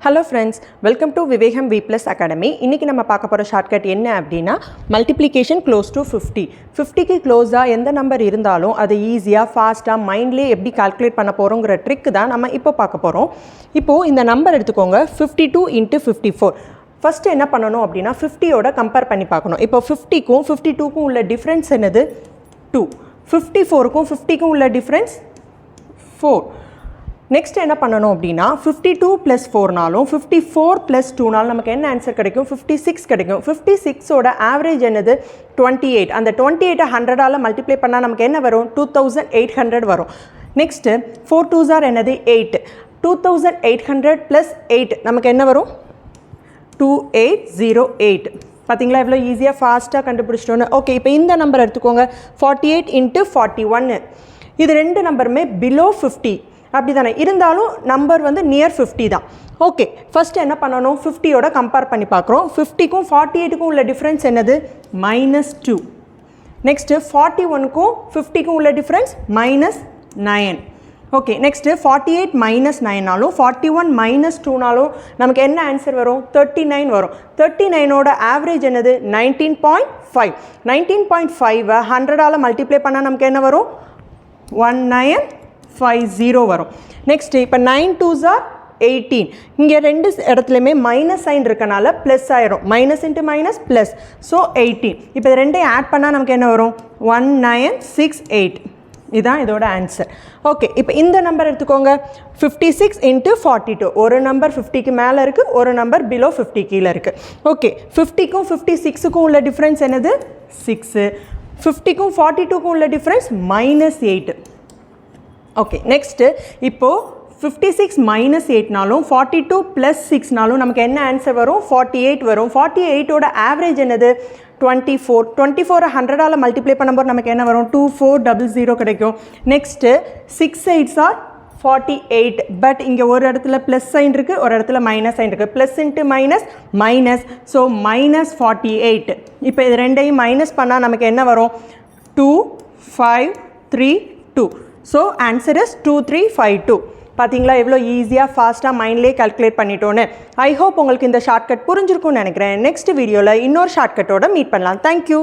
Hello friends, welcome to Vivegam V Plus Academy. இன்னைக்கு நம்ம பார்க்க போற ஷார்ட்கட் என்ன அப்படினா multiplication close to 50. 50க்கு க்ளோஸா எந்த நம்பர் இருந்தாலும் அது ஈஸியா ஃபாஸ்டா மைண்ட்லயே எப்படி கால்குலேட் பண்ண போறோம்ங்கற ட்ரிக் தான் நம்ம இப்போ பார்க்க போறோம். இப்போ இந்த நம்பர் எடுத்துக்கோங்க 52 * 54. ஃபர்ஸ்ட் என்ன பண்ணனும் அப்படினா 50 ஓட கம்பேர் பண்ணி பார்க்கணும். இப்போ 50க்கும் 52க்கும் உள்ள டிஃபரன்ஸ் என்னது 2. 54க்கும் 50க்கும் உள்ள டிஃபரன்ஸ் 4. நெக்ஸ்ட் என்ன பண்ணணும் அப்படின்னா 52 + 4 நாலும் 54 + 2 நாலும் நமக்கு என்ன ஆன்சர் கிடைக்கும் 56 கிடைக்கும். 56 ஓட ஆவரேஜ் என்னது 28. அந்த 28 100ஆல மல்டிப்ளை பண்ணா நமக்கு என்ன வரும் 2800 வரும். நெக்ஸ்ட் 4 2s are என்னது 8. 2800 + 8 நமக்கு என்ன வரும் 2808. பாத்தீங்களா எவ்வளவு ஈஸியா ஃபாஸ்டா கண்டுபிடிச்சிட்டோம். ஓகே இப்போ இந்த நம்பர் எடுத்துக்கோங்க 48 * 41. இது ரெண்டு நம்பருமே below 50 அப்படிதானே இருந்தாலும் நம்பர் வந்து நியர் 50 தான். ஓகே ஃபர்ஸ்ட் என்ன பண்ணனும் 50 ஓட கம்பேர் பண்ணி பார்க்கறோம். 50க்கும் 48க்கும் உள்ள டிஃபரன்ஸ் என்னது -2. நெக்ஸ்ட் 41க்கும் 50க்கும் உள்ள டிஃபரன்ஸ் -9. ஓகே நெக்ஸ்ட் 48 - 9 நாலும் 41 - 2 நாலும் நமக்கு என்ன ஆன்சர் வரும் 39 வரும். 39 ஓட ஆவரேஜ் என்னது 19.5. 19.5 100ஆல மல்டிப்ளை பண்ணா நமக்கு என்ன வரும் 1950 வரும். நெக்ஸ்ட் இப்போ 9 2s are 18. இங்கே ரெண்டு இடத்துலையுமே மைனஸ் சைன் இருக்கனால ப்ளஸ் ஆயிரும். Minus into minus plus. So 18. இப்போ இது ரெண்டையும் ஆட் பண்ணால் நமக்கு என்ன வரும் 1968. இதுதான் இதோட ஆன்சர். ஓகே இப்போ இந்த நம்பர் எடுத்துக்கோங்க 56 * 42. ஒரு நம்பர் 50க்கு மேலே இருக்குது, ஒரு நம்பர் பிலோ 50 கீழே இருக்குது. ஓகே 50க்கும் 56க்கும் உள்ள டிஃப்ரென்ஸ் என்னது 6. 50க்கும் 42க்கும் உள்ள டிஃப்ரென்ஸ் -8. ஓகே நெக்ஸ்ட் இப்போ 56 - 8 நாலும் 42 + 6 நாலும் நமக்கு என்ன ஆன்சர் வரும் 48 வரும். 48 ஓட ஆவரேஜ் என்னது 24. 24 100ஆல மல்டிப்ளை பண்ணும்போது நமக்கு என்ன வரும் 2400 கிடைக்கும். Next 6 8s are 48. பட் இங்கே ஒரு இடத்துல ப்ளஸ் சைன் இருக்குது, ஒரு இடத்துல மைனஸ் சைன் இருக்குது. Plus into minus minus. So -48. இப்போ இது ரெண்டையும் மைனஸ் பண்ணால் நமக்கு என்ன வரும் 2532. So answer is 2352. பார்த்தீங்களா எவ்வளோ ஈஸியாக ஃபாஸ்ட்டாக மைண்ட்லேயே கால்குலேட் பண்ணிட்டோன்னு. ஐ ஹோப் உங்களுக்கு இந்த ஷார்ட்கட் புரிஞ்சிருக்கும்னு நினைக்கிறேன். நெக்ஸ்ட் வீடியோவில் இன்னொரு ஷார்ட்கட்டோட மீட் பண்ணலாம். தேங்க்யூ.